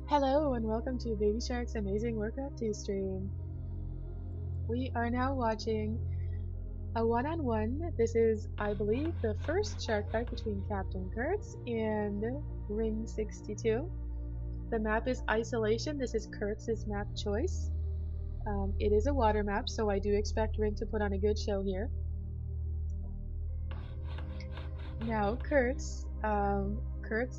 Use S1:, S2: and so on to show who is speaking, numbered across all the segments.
S1: Hello and welcome to Baby Shark's Amazing Warcraft 2 stream. We are now watching a one-on-one. This is, I believe, the first shark fight between CaptainKurtz and ring62. The map is Isolation. This is Kurtz's map choice. It is a water map, so I do expect Ring to put on a good show here. Now, Kurtz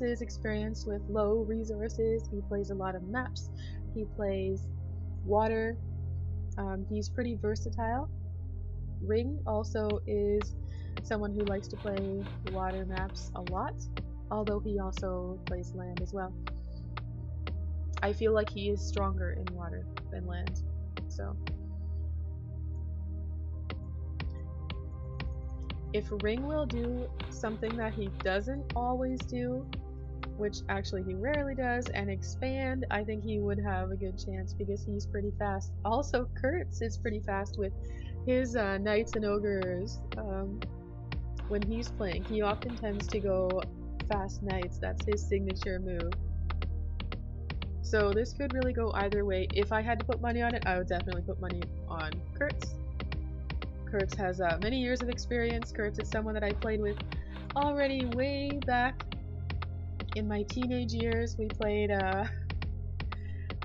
S1: is experienced with low resources. He plays a lot of maps. He plays water. He's pretty versatile. Ring also is someone who likes to play water maps a lot, although he also plays land as well. I feel like he is stronger in water than land, so. If Ring will do something that he doesn't always do, which actually he rarely does, and expand, I think he would have a good chance because he's pretty fast. Also, Kurtz is pretty fast with his Knights and Ogres. When he's playing, he often tends to go fast Knights. That's his signature move. So this could really go either way. If I had to put money on it, I would definitely put money on Kurtz. Kurtz has many years of experience. Kurtz is someone that I played with already way back in my teenage years. We played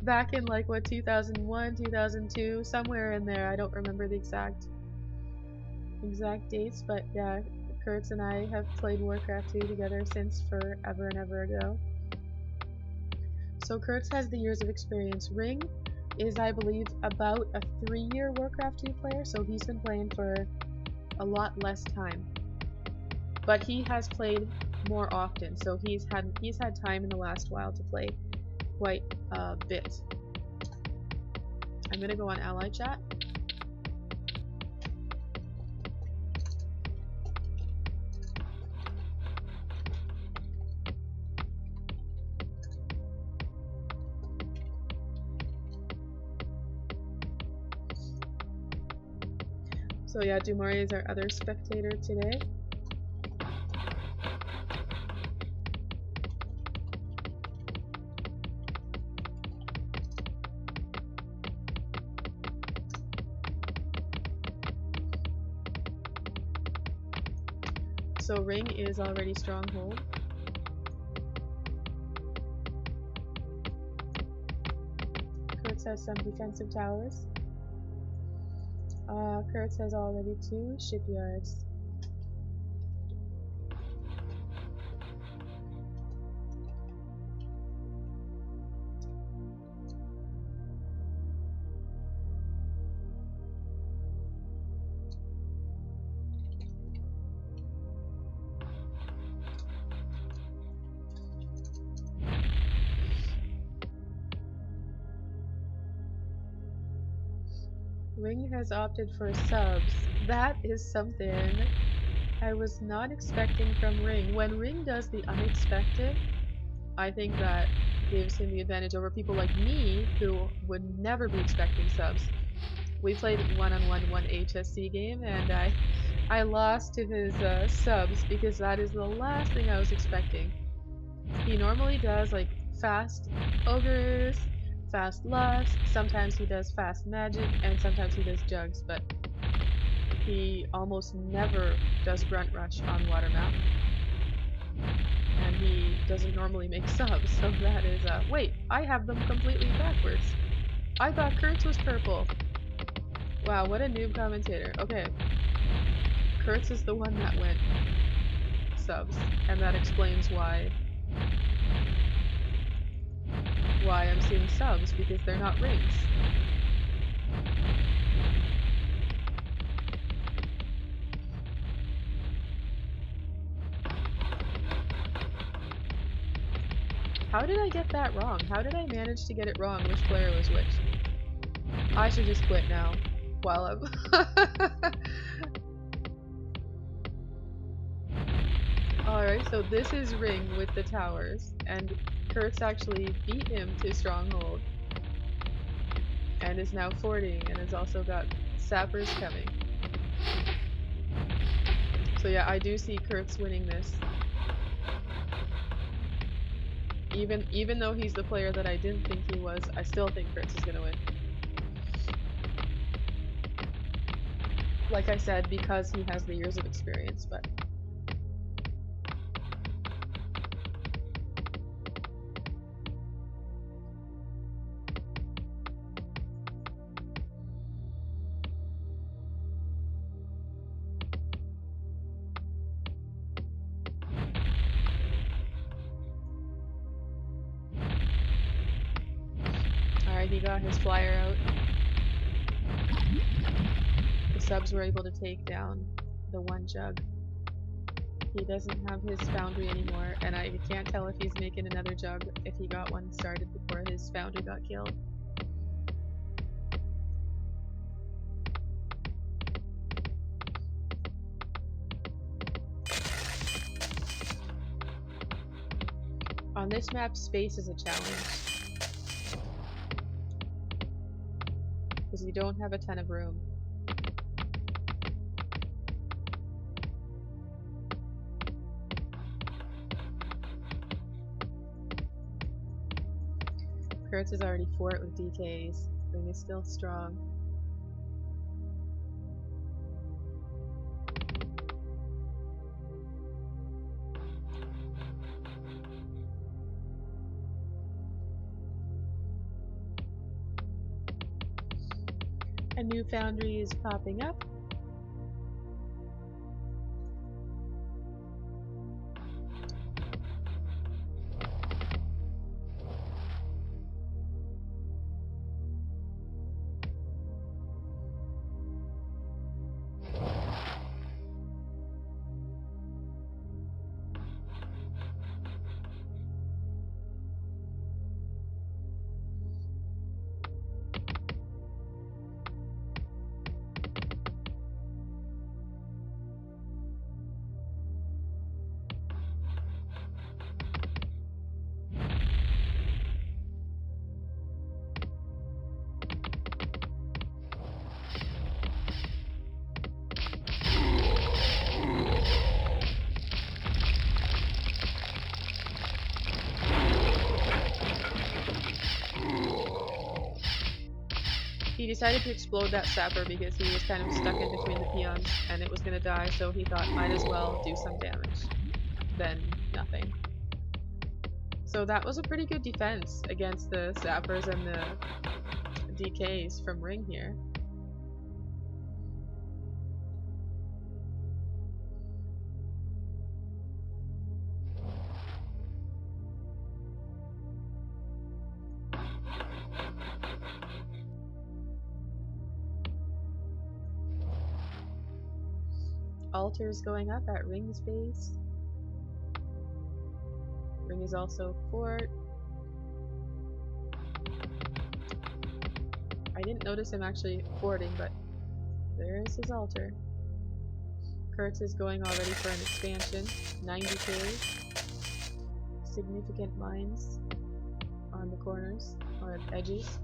S1: back in like what, 2001, 2002, somewhere in there. I don't remember the exact dates, but yeah, Kurtz and I have played Warcraft 2 together since forever and ever ago. So Kurtz has the years of experience. Ring is, I believe, about a 3-year Warcraft 2 player, so he's been playing for a lot less time. But he has played more often, so he's had time in the last while to play quite a bit. I'm gonna go on ally chat. So yeah, Dumari is our other spectator today. So Ring is already Stronghold. Kurtz has some defensive towers. Kurtz has already 2 shipyards. Ring has opted for subs. That is something I was not expecting from Ring. When Ring does the unexpected, I think that gives him the advantage over people like me who would never be expecting subs. We played one-on-one one HSC game, and I lost to his subs because that is the last thing I was expecting. He normally does like fast ogres, fast lust, sometimes he does fast magic, and sometimes he does jugs, but he almost never does grunt rush on watermouth. And he doesn't normally make subs, so that is wait, I have them completely backwards. I thought Kurtz was purple. Wow, what a noob commentator. Okay. Kurtz is the one that went subs, and that explains why I'm seeing subs, because they're not rings. How did I get that wrong? How did I manage to get it wrong which player was which? I should just quit now while I'm Alright, so this is Ring with the towers, and Kurtz actually beat him to Stronghold, and is now forting, and has also got sappers coming. So yeah, I do see Kurtz winning this. Even though he's the player that I didn't think he was, I still think Kurtz is gonna win. Like I said, because he has the years of experience, but... Alright, he got his flyer out. The subs were able to take down the one jug. He doesn't have his foundry anymore, and I can't tell if he's making another jug if he got one started before his foundry got killed. On this map, space is a challenge, because you don't have a ton of room. Kurtz is already fort with DKs. Ring is still strong. A new foundry is popping up. He decided to explode that sapper because he was kind of stuck in between the peons and it was gonna die, so he thought might as well do some damage. Then nothing. So that was a pretty good defense against the sappers and the DKs from Ring here. Altars going up at Ring's base. Ring is also fort. I didn't notice him actually forting, but there is his altar. Kurtz is going already for an expansion. 90k. Significant mines on the corners, or edges.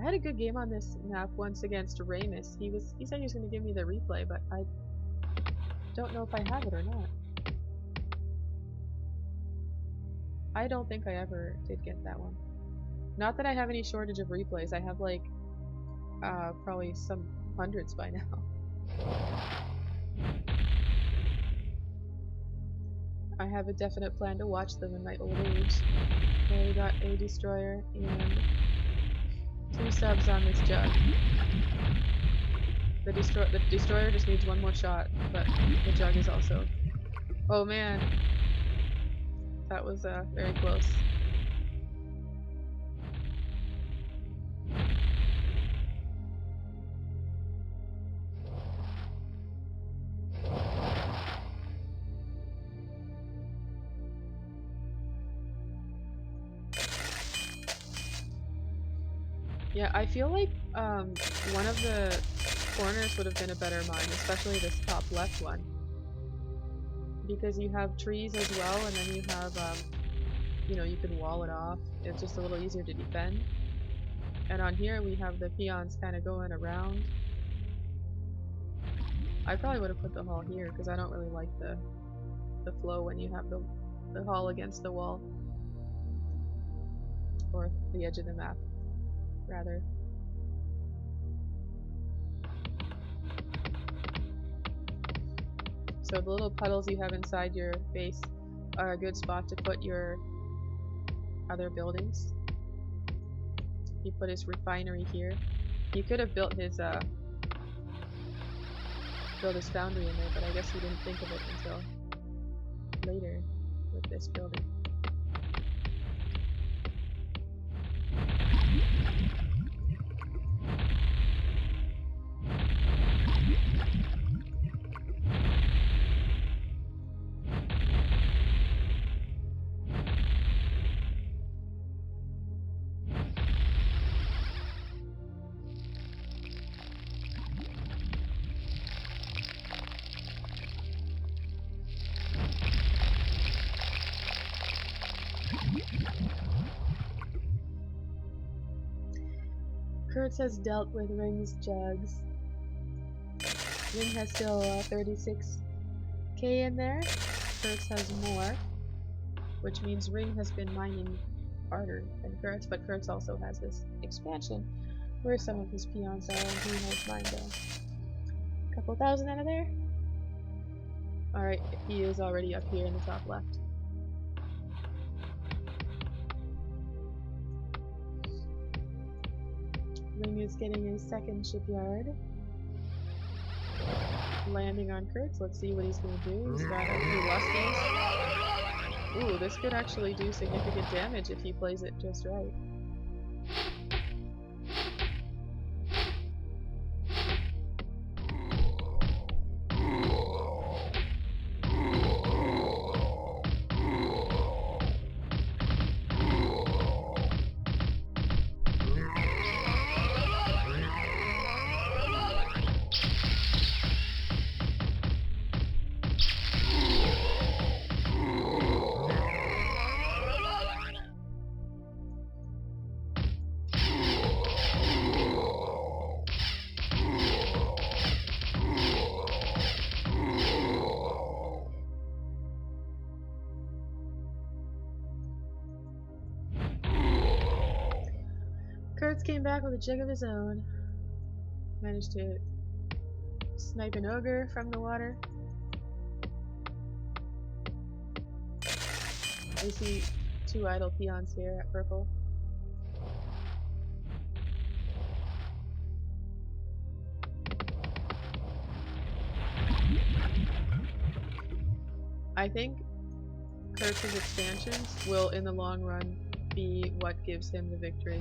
S1: had a good game on this map once against Ramus. He said he was going to give me the replay, but I don't know if I have it or not. I don't think I ever did get that one. Not that I have any shortage of replays. I have like probably some hundreds by now. I have a definite plan to watch them in my old age. Okay, we got a destroyer and 2 subs on this jug. The destroyer just needs one more shot, but the jug is also... Oh man! That was very close. Yeah, I feel like one of the corners would have been a better mine, especially this top left one. Because you have trees as well, and then you have, you know, you can wall it off. It's just a little easier to defend. And on here we have the peons kind of going around. I probably would have put the hall here, because I don't really like the flow when you have the hall against the wall. Or the edge of the map, rather. So the little puddles you have inside your base are a good spot to put your other buildings. He put his refinery here. He could have built his foundry in there, but I guess he didn't think of it until later with this building. Kurtz has dealt with Ring's jugs. Ring has still 36k in there. Kurtz has more, which means Ring has been mining harder than Kurtz, but Kurtz also has this expansion where some of his peons are, and he has mined a couple thousand out of there. Alright, he is already up here in the top left. Ring is getting a second shipyard. Landing on Kurtz. Let's see what he's going to do. He's got a few lusties. Ooh, this could actually do significant damage if he plays it just right. Kurtz came back with a jug of his own. Managed to snipe an ogre from the water. I see 2 idle peons here at purple. I think Kurtz's expansions will, in the long run, be what gives him the victory.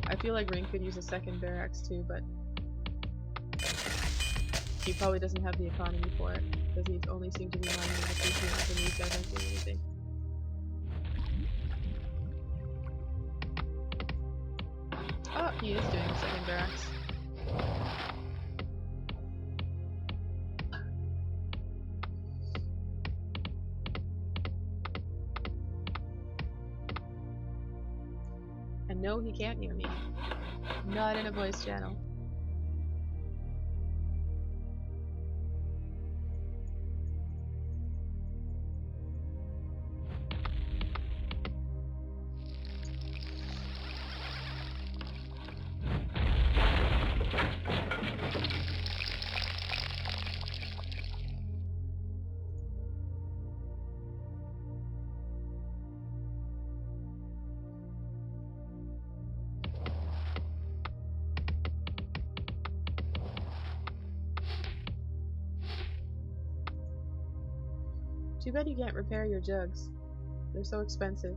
S1: I feel like Ring could use a second barracks too, but he probably doesn't have the economy for it, because he only seemed to be mining with the peons and these guys aren't doing anything. Oh, he is doing a second barracks. No, he can't hear me. Not in a voice channel. Too bad you can't repair your jugs. They're so expensive.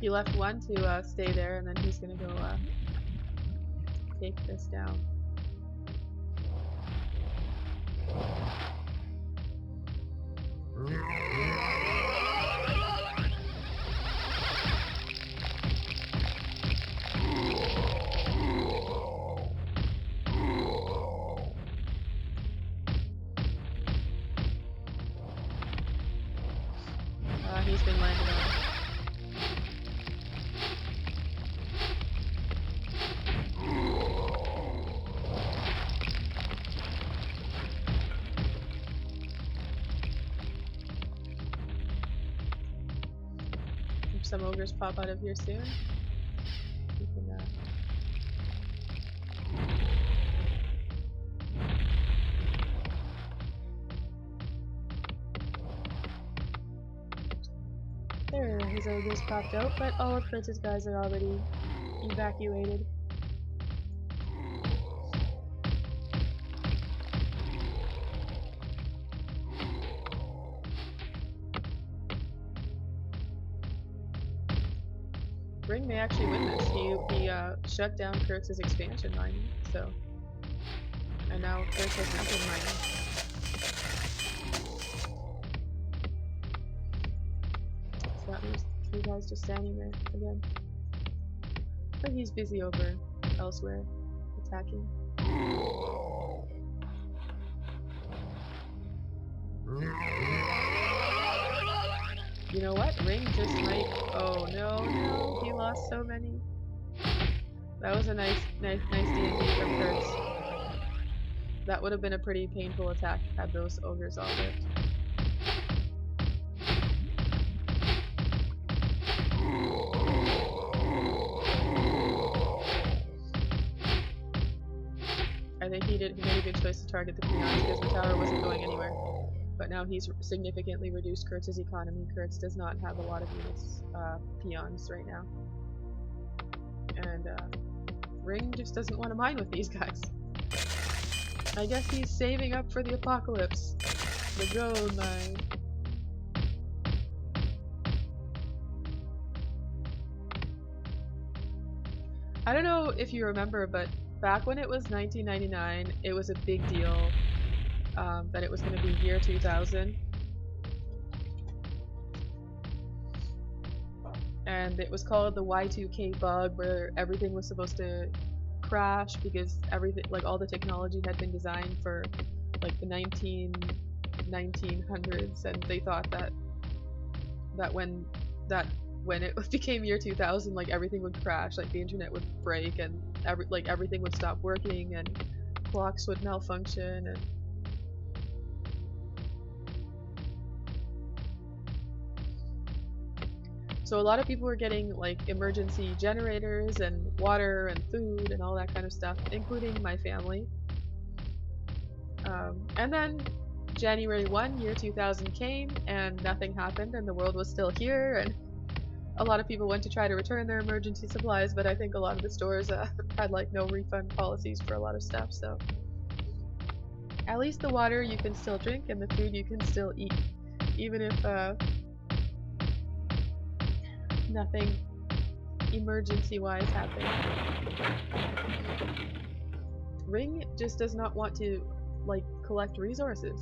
S1: He left one to stay there, and then he's gonna go take this down. He's been landed on. Some ogres pop out of here soon. You can, there, his ogres popped out, but all of Kurtz's guys are already evacuated. Ring may actually win this. He shut down Kurtz's expansion mining, so. And now Kurtz has nothing mining. So that means 3 guys just standing there again. But he's busy over elsewhere, attacking. You know what? Ring just might. Oh no, he lost so many. That was a nice D&D from Kurtz. That would have been a pretty painful attack had those ogres all lived. I think he made a good choice to target the peons because the tower wasn't going anywhere. But now he's significantly reduced Kurtz's economy. Kurtz does not have a lot of units, peons right now. And Ring just doesn't want to mine with these guys. I guess he's saving up for the apocalypse. The gold mine. I don't know if you remember, but back when it was 1999, it was a big deal that it was going to be year 2000. And it was called the Y2K bug, where everything was supposed to crash because everything, like all the technology had been designed for like the 1900s, and they thought that when it became year 2000, like everything would crash, like the internet would break and everything would stop working and clocks would malfunction and so a lot of people were getting like emergency generators and water and food and all that kind of stuff, including my family. And then January 1, year 2000 came and nothing happened and the world was still here, and a lot of people went to try to return their emergency supplies, but I think a lot of the stores had like no refund policies for a lot of stuff, so At least the water you can still drink and the food you can still eat. Even if nothing emergency-wise happens. Ring just does not want to, like, collect resources.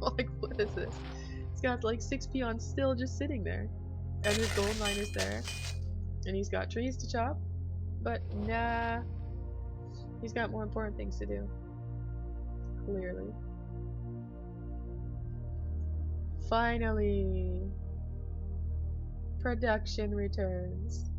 S1: Like, what is this? He's got like 6 peons still just sitting there. And his gold mine is there. And he's got trees to chop. But nah. He's got more important things to do. Clearly. Finally. Production returns.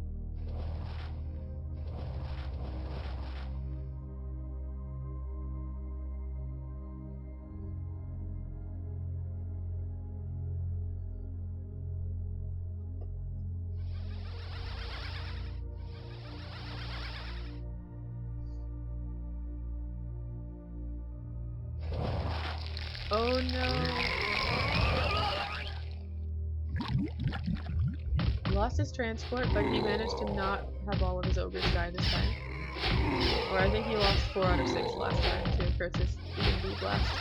S1: Oh no. He lost his transport, but he managed to not have all of his ogres die this time. Or I think he lost 4 out of 6 last time to Kurtz's D&D blast.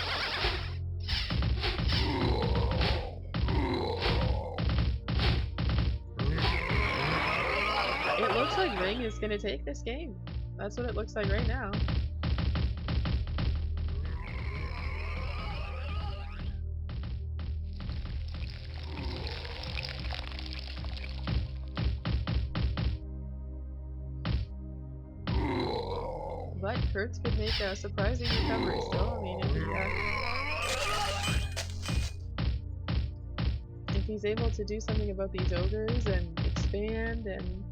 S1: It looks like Ring is gonna take this game. That's what it looks like right now. But Kurtz could make a surprising recovery still. I mean, if he's able to do something about these ogres and expand and...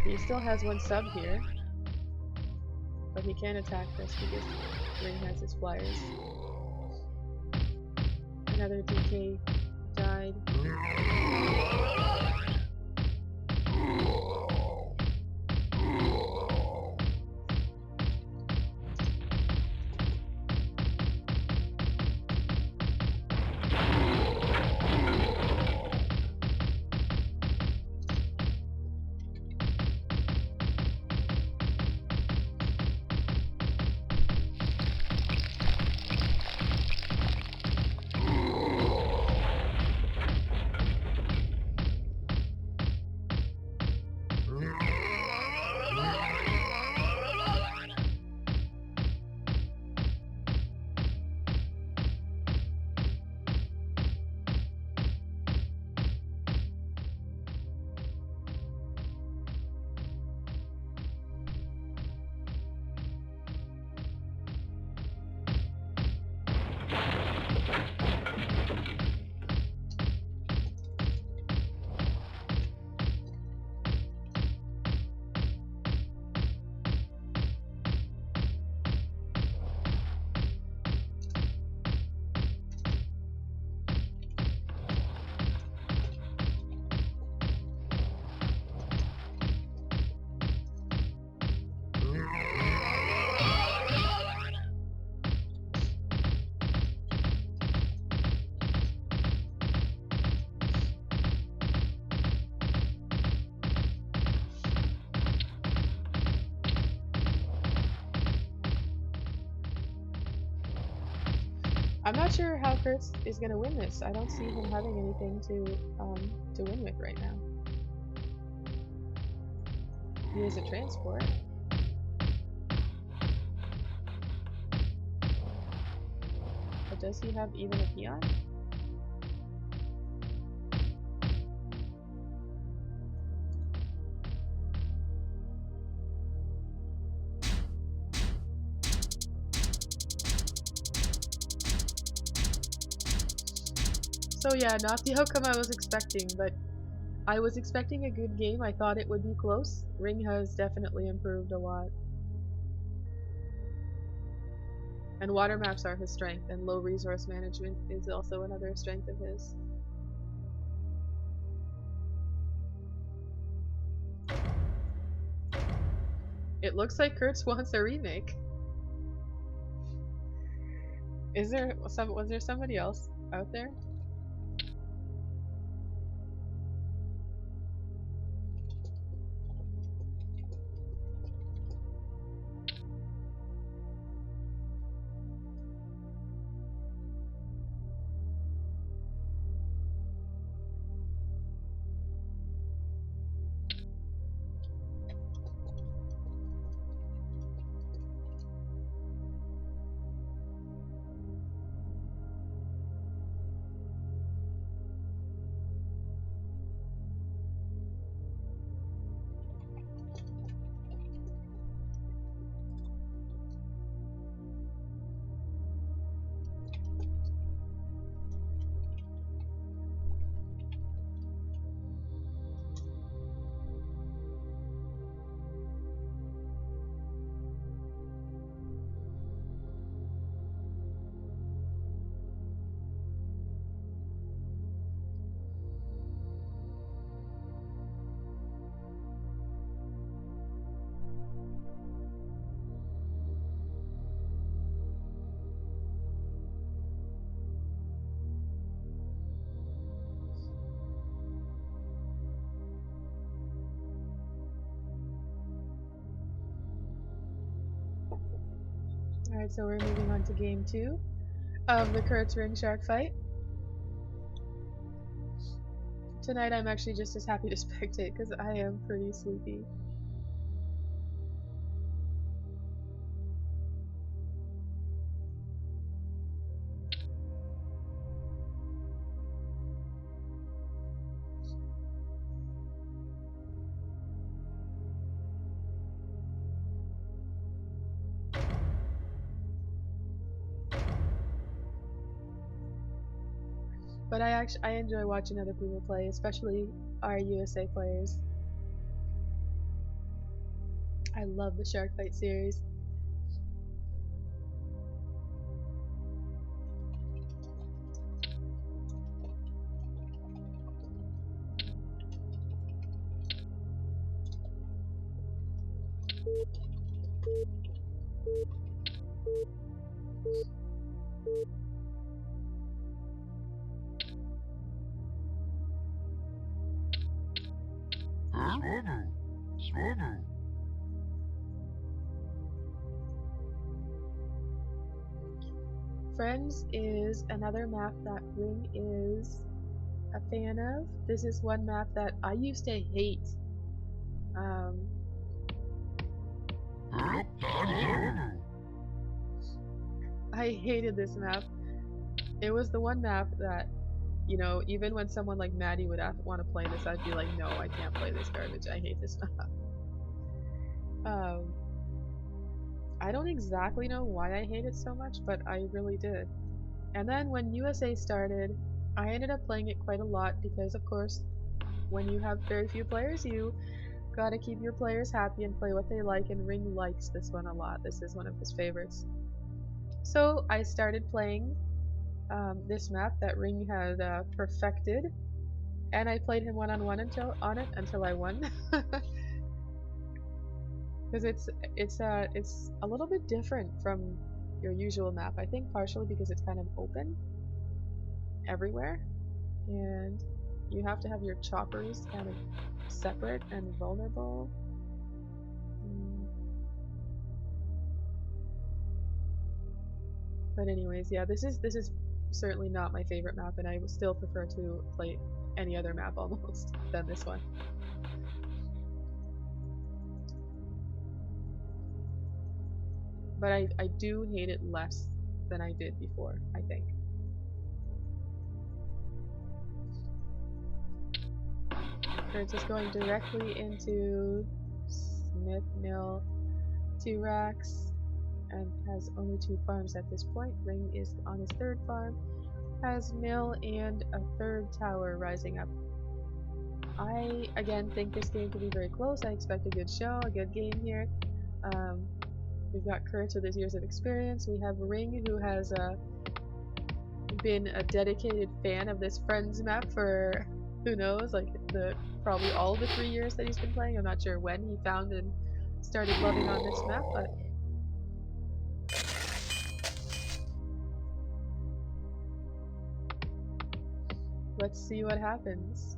S1: He still has 1 sub here. But he can't attack this because Ring has his flyers. Another DK died. I'm not sure how Kurtz is gonna win this. I don't see him having anything to win with right now. He has a transport. But does he have even a peon? So yeah, not the outcome I was expecting, but I was expecting a good game. I thought it would be close. Ring has definitely improved a lot. And water maps are his strength, and low resource management is also another strength of his. It looks like Kurtz wants a remake. Was there somebody else out there? Alright, so we're moving on to game 2 of the Kurtz Ring Sharkfight. Tonight I'm actually just as happy to spectate because I am pretty sleepy. But I enjoy watching other people play, especially our USA players. I love the Sharkfight series. Friends is another map that Ring is a fan of. This is one map that I used to hate. I hated this map. It was the one map that, you know, even when someone like Maddie would want to play this, I'd be like, no, I can't play this garbage. I hate this map. I don't exactly know why I hate it so much, but I really did. And then when USA started, I ended up playing it quite a lot because, of course, when you have very few players, you gotta keep your players happy and play what they like, and Ring likes this one a lot. This is one of his favorites. So I started playing this map that Ring had perfected, and I played him one-on-one until I won. Because it's a little bit different from your usual map. I think partially because it's kind of open everywhere, and you have to have your choppers kind of separate and vulnerable. But anyways, yeah, this is certainly not my favorite map, and I would still prefer to play any other map almost than this one. But I do hate it less than I did before, I think. Kurtz is going directly into Smith Mill 2 racks and has only 2 farms at this point. Ring is on his 3rd farm, has mill and a 3rd tower rising up. I again think this game could be very close. I expect a good show, a good game here. We've got Kurtz with his years of experience. We have Ring, who has been a dedicated fan of this Friends map for, who knows, like probably all the 3 years that he's been playing. I'm not sure when he found and started loving on this map, but let's see what happens.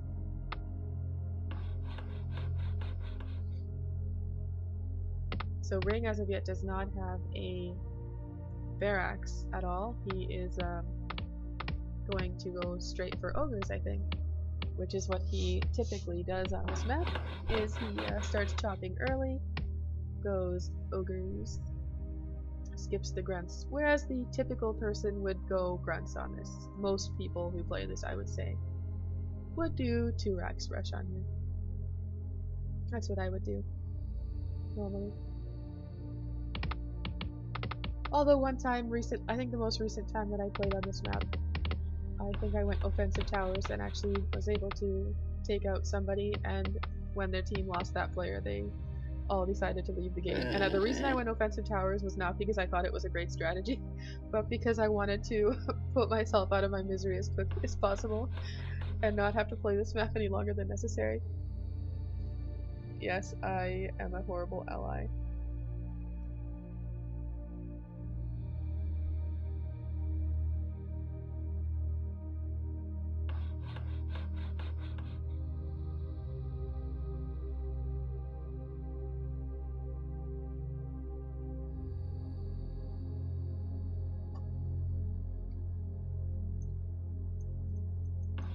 S1: So Ring, as of yet, does not have a barracks at all. He is going to go straight for ogres, I think, which is what he typically does on this map. Is he starts chopping early, goes ogres, skips the grunts, whereas the typical person would go grunts on this. Most people who play this, I would say, would do 2 racks rush on here. That's what I would do normally. Although one time I think the most recent time that I played on this map, I think I went offensive towers and actually was able to take out somebody, and when their team lost that player, they all decided to leave the game. And the reason I went offensive towers was not because I thought it was a great strategy, but because I wanted to put myself out of my misery as quickly as possible and not have to play this map any longer than necessary. Yes, I am a horrible ally.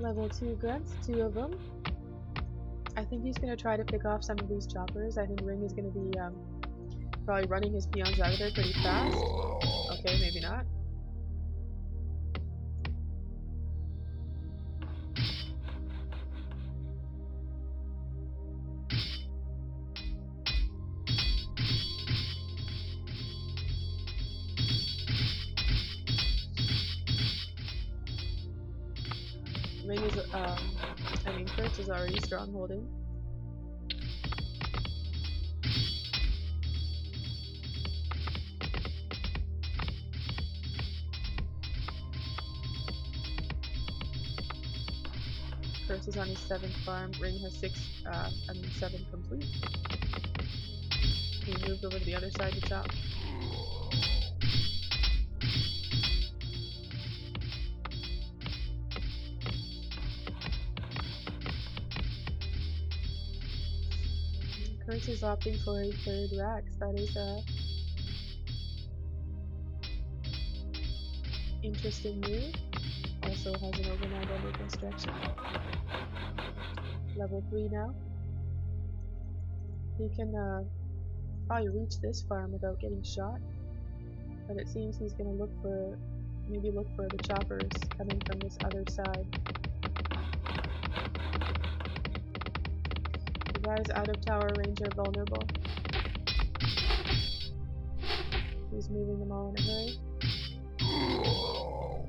S1: Level 2 grunts, 2 of them. I think he's going to try to pick off some of these choppers. I think Ring is going to be probably running his peons out of there pretty fast. Okay, maybe not. Ring is, Kurtz is already strongholding. Kurtz is on his 7th farm. Ring has 7 complete. He moved over to the other side to chop. Kurtz is opting for a 3rd Rax. That is a interesting move. Also has an overnight under construction. Level 3 now. He can probably reach this farm without getting shot, but it seems he's gonna look for the choppers coming from this other side. The guys out of tower range are vulnerable. He's moving them all in a hurry.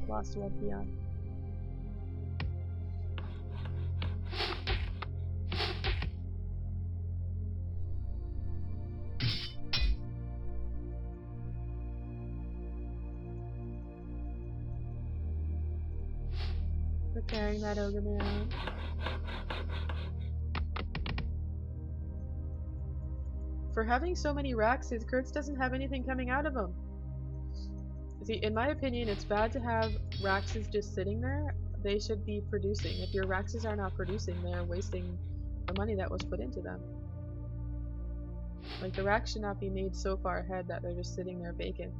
S1: Lost 1 peon. Preparing that ogre man. For having so many Raxes, Kurtz doesn't have anything coming out of him. See, in my opinion, it's bad to have Raxes just sitting there. They should be producing. If your Raxes are not producing, they're wasting the money that was put into them. Like, the Rax should not be made so far ahead that they're just sitting there vacant.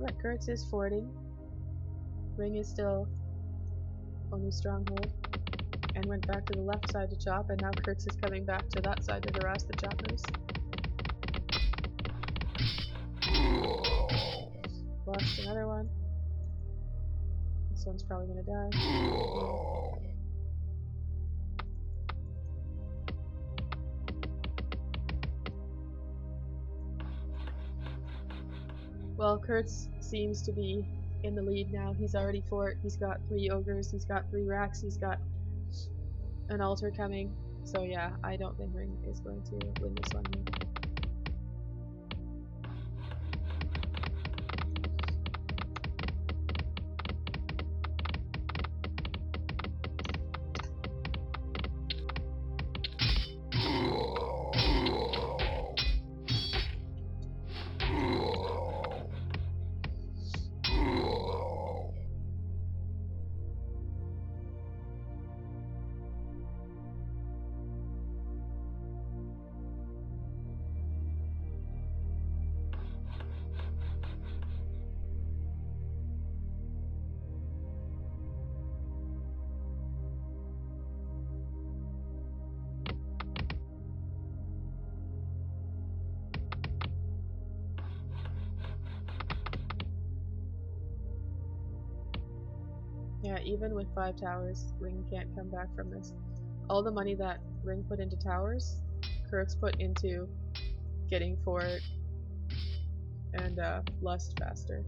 S1: But Kurtz is fording. Ring is still only stronghold, and went back to the left side to chop, and now Kurtz is coming back to that side to harass the choppers. Lost another one. This one's probably gonna die. Well, Kurtz seems to be in the lead now. He's already fort. He's got 3 ogres. He's got 3 Rax. He's got an altar coming. So yeah, I don't think Ring is going to win this one here. Yeah, even with 5 towers, Ring can't come back from this. All the money that Ring put into towers, Kurtz put into getting fort and lust faster.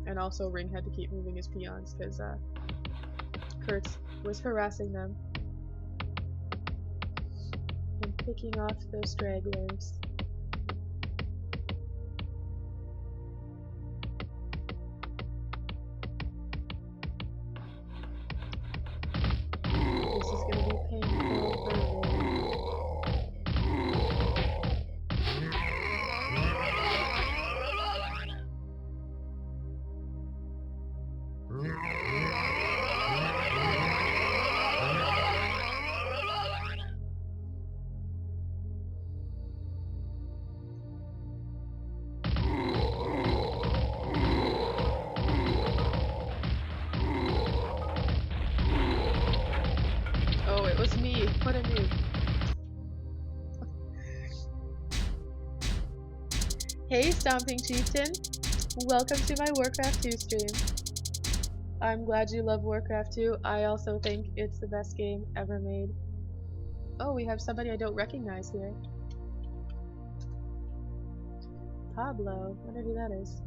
S1: And also Ring had to keep moving his peons because Kurtz was harassing them and picking off those stragglers. This is going to be painful for Ring. What a noob. Hey, Stomping Chieftain. Welcome to my Warcraft 2 stream. I'm glad you love Warcraft 2. I also think it's the best game ever made. Oh, we have somebody I don't recognize here. Pablo. Wonder who that is.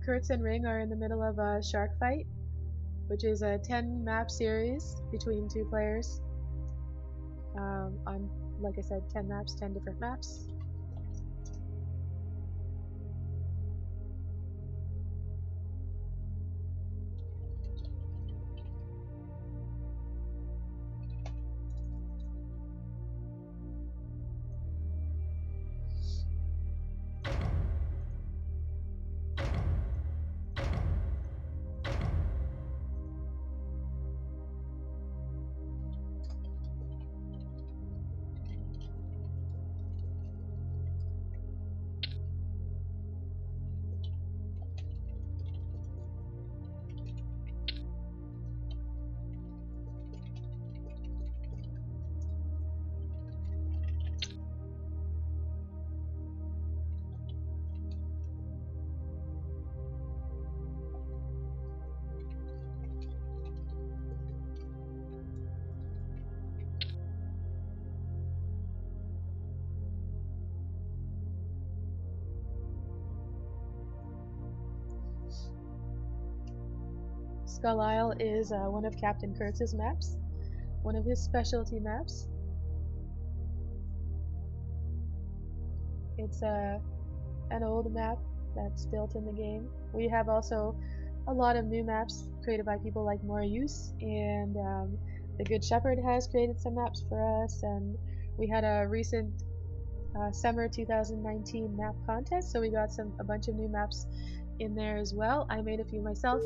S1: Kurtz and Ring are in the middle of a Sharkfight, which is a 10 map series between 2 players. On, like I said, 10 maps, 10 different maps. Skull Isle is one of CaptainKurtz's maps, one of his specialty maps. It's an old map that's built in the game. We have also a lot of new maps created by people like Morius, and the Good Shepherd has created some maps for us, and we had a recent summer 2019 map contest, so we got a bunch of new maps in there as well. I made a few myself.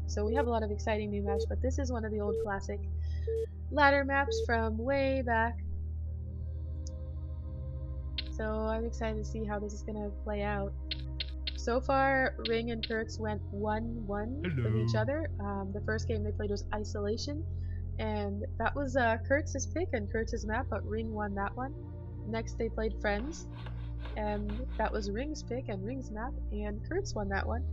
S1: So we have a lot of exciting new maps, but this is one of the old classic ladder maps from way back. So I'm excited to see how this is going to play out. So far, Ring and Kurtz went 1-1 with each other. The first game they played was Isolation, and that was Kurtz's pick and Kurtz's map, but Ring won that one. Next they played Friends, and that was Ring's pick and Ring's map, and Kurtz won that one.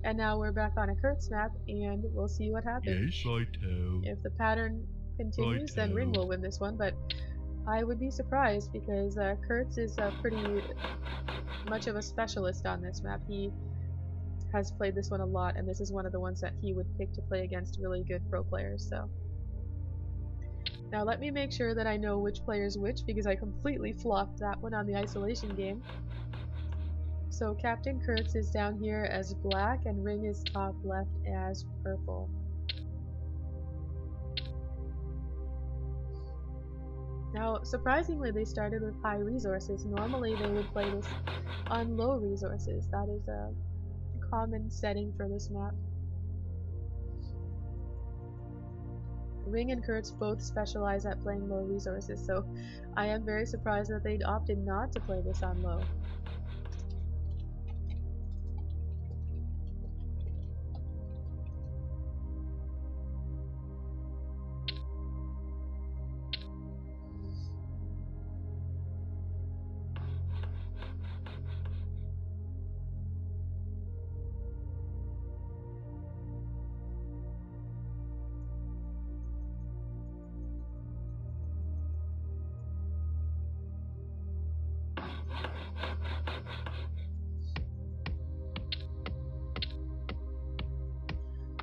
S1: And now we're back on a Kurtz map, and we'll see what happens.
S2: Yes, righto.
S1: If the pattern continues, then Ring will win this one, but I would be surprised because Kurtz is pretty much of a specialist on this map. He has played this one a lot, and this is one of the ones that he would pick to play against really good pro players. So now let me make sure that I know which player is which, because I completely flopped that one on the Isolation game. So CaptainKurtz is down here as black, and Ring is top left as purple. Now, surprisingly, they started with high resources. Normally, they would play this on low resources. That is a common setting for this map. Ring and Kurtz both specialize at playing low resources, so I am very surprised that they'd opted not to play this on low.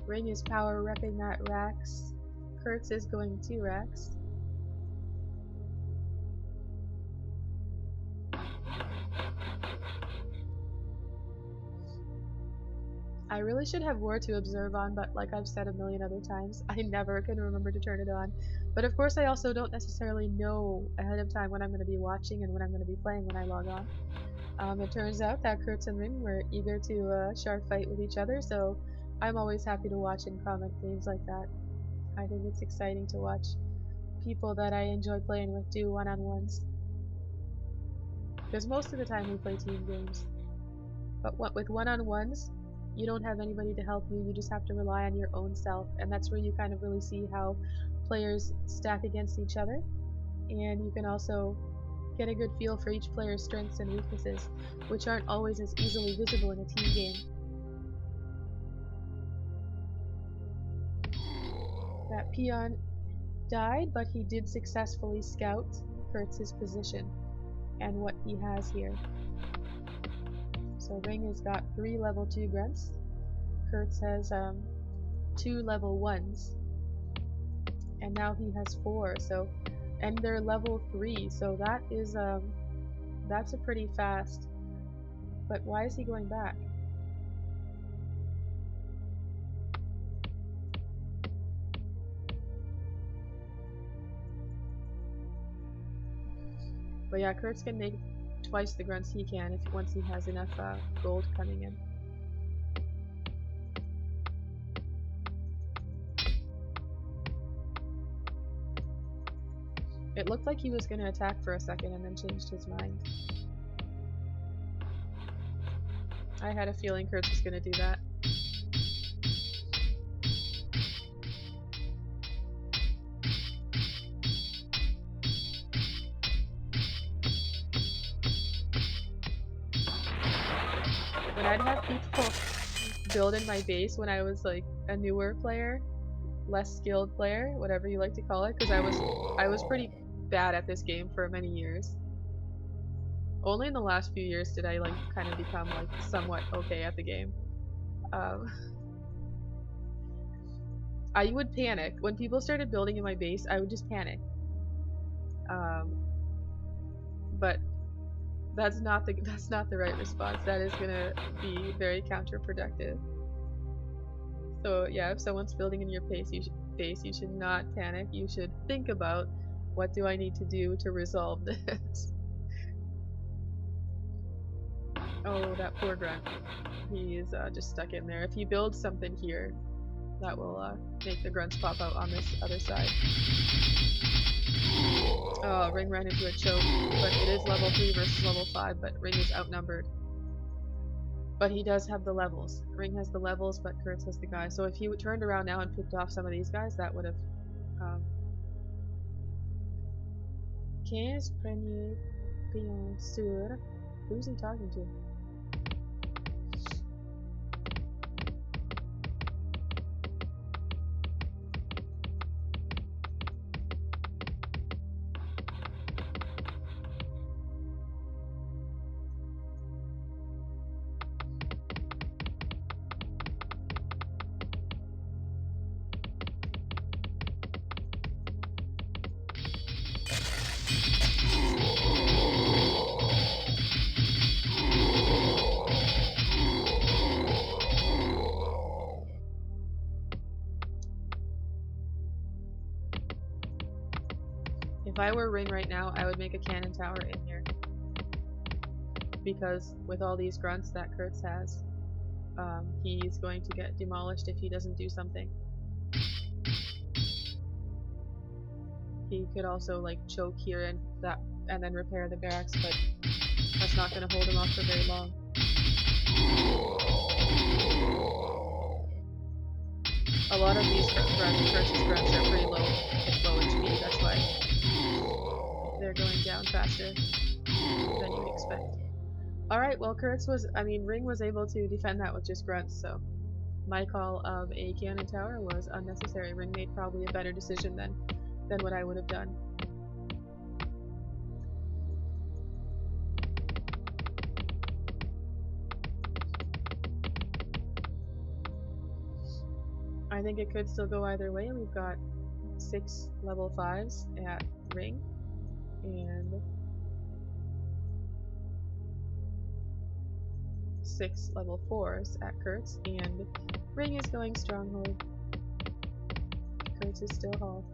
S1: Ring is power repping that Rax. Kurtz is going 2 Rax. I really should have War to Observe on, but like I've said a million other times, I never can remember to turn it on. But of course I also don't necessarily know ahead of time when I'm going to be watching and when I'm going to be playing when I log on. It turns out that Kurtz and Ring were eager to shark fight with each other, so I'm always happy to watch and comment games like that. I think it's exciting to watch people that I enjoy playing with do one-on-ones. Because most of the time we play team games. But with one-on-ones, you don't have anybody to help you, you just have to rely on your own self, and that's where you kind of really see how players stack against each other, and you can also get a good feel for each player's strengths and weaknesses, which aren't always as easily visible in a team game. That peon died, but he did successfully scout Kurtz's position and what he has here. So Ring has got 3 level 2 grunts. Kurtz has 2 level 1s. And now he has 4, so and they're level 3, so that is that's a pretty fast. But why is he going back? But yeah, Kurtz can make twice the grunts he can if once he has enough gold coming in. It looked like he was going to attack for a second and then changed his mind. I had a feeling Kurtz was going to do that. When I'd have people build in my base when I was like a newer player, less skilled player, whatever you like to call it, because I was pretty bad at this game for many years. Only in the last few years did I like kind of become like somewhat okay at the game. I would panic when people started building in my base. I would just panic. But that's not the right response. That is gonna be very counterproductive. So yeah, if someone's building in your base, you should not panic. You should think about, what do I need to do to resolve this? Oh, that poor grunt. He is just stuck in there. If you build something here, that will make the grunts pop out on this other side. Oh, Ring ran into a choke, but it is level 3 versus level 5, but Ring is outnumbered. But he does have the levels. Ring has the levels, but Kurtz has the guys. So if he turned around now and picked off some of these guys, that would have... Qu'est-ce premier bien sûr? Who's he talking to? If I were Ring right now, I would make a cannon tower in here. Because with all these grunts that Kurtz has, he's going to get demolished if he doesn't do something. He could also like choke here and then repair the barracks, but that's not going to hold him off for very long. A lot of these Kurtz's grunts are pretty low HP, that's why they're going down faster than you'd expect. Alright, well Ring was able to defend that with just grunts, so my call of a cannon tower was unnecessary. Ring made probably a better decision than what I would have done. I think it could still go either way. We've got 6 level 5s at Ring, and 6 level 4s at Kurtz, and Ring is going Stronghold. Kurtz is still Hall.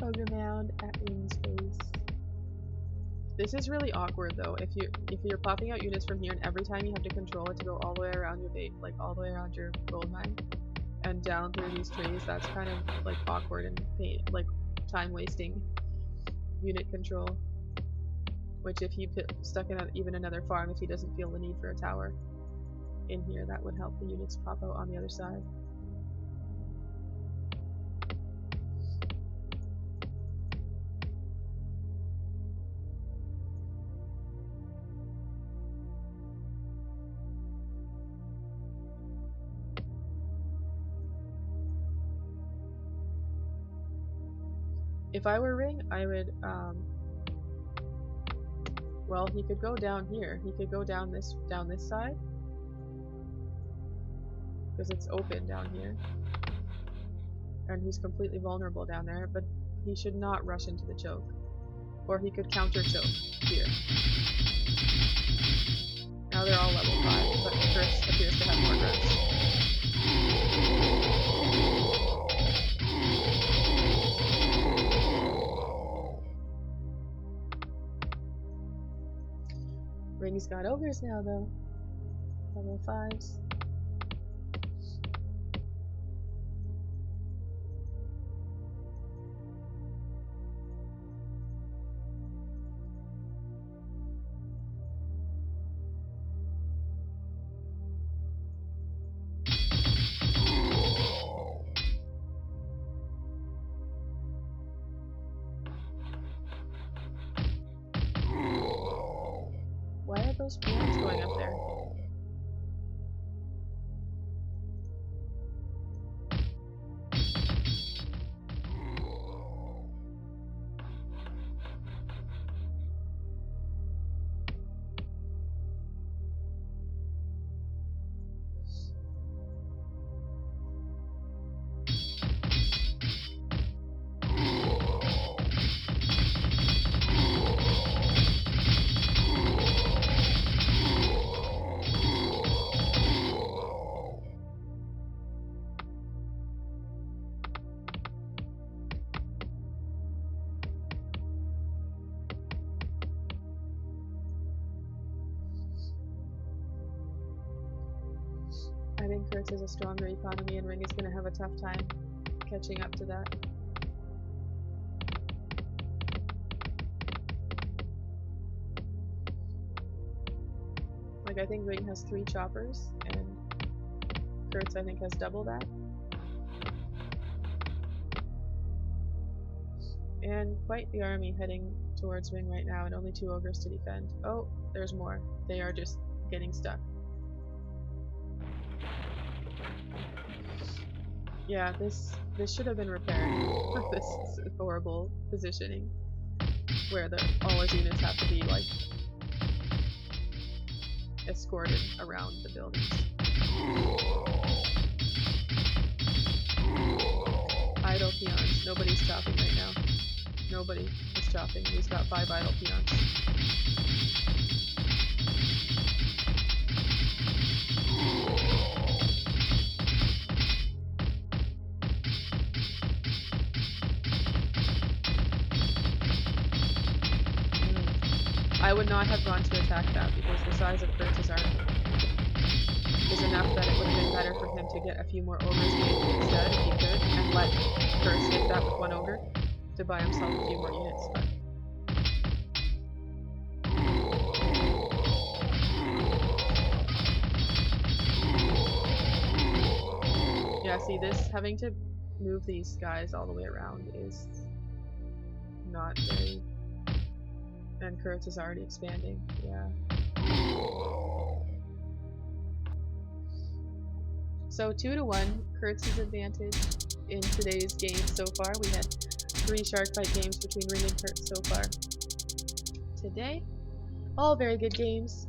S1: Ogre Mound at Ring's base. This is really awkward though. If you're popping out units from here, and every time you have to control it to go all the way around your base, like all the way around your gold mine, and down through these trees, that's kind of like awkward and like time wasting unit control. Which if you stuck in even another farm, if he doesn't feel the need for a tower in here, that would help the units pop out on the other side. If I were Ring, I would, well, he could go down here. He could go down this side, because it's open down here, and he's completely vulnerable down there. But he should not rush into the choke, or he could counter choke here. Now they're all level 5, but Kurtz appears to have more grunts. Ring's got ogres now though. Level 5s. Why are those peons going up there? I think Kurtz has a stronger economy, and Ring is going to have a tough time catching up to that. Like, I think Ring has 3 choppers, and Kurtz, I think, has double that. And quite the army heading towards Ring right now, and only 2 ogres to defend. Oh, there's more. They are just getting stuck. Yeah, this should have been repaired. This is horrible positioning, where all his units have to be like escorted around the buildings. Idle peons. Nobody's chopping right now. Nobody is chopping. He's got 5 idle peons. I would not have gone to attack that, because the size of Kurtz's army is enough that it would have been better for him to get a few more ogres made instead, if he could, and let Kurtz hit that with 1 ogre to buy himself a few more units. But yeah, see, this having to move these guys all the way around is not very. And Kurtz is already expanding, yeah. So 2-1, Kurtz's advantage in today's game so far. We had 3 Sharkfight games between Ring and Kurtz so far today. All very good games.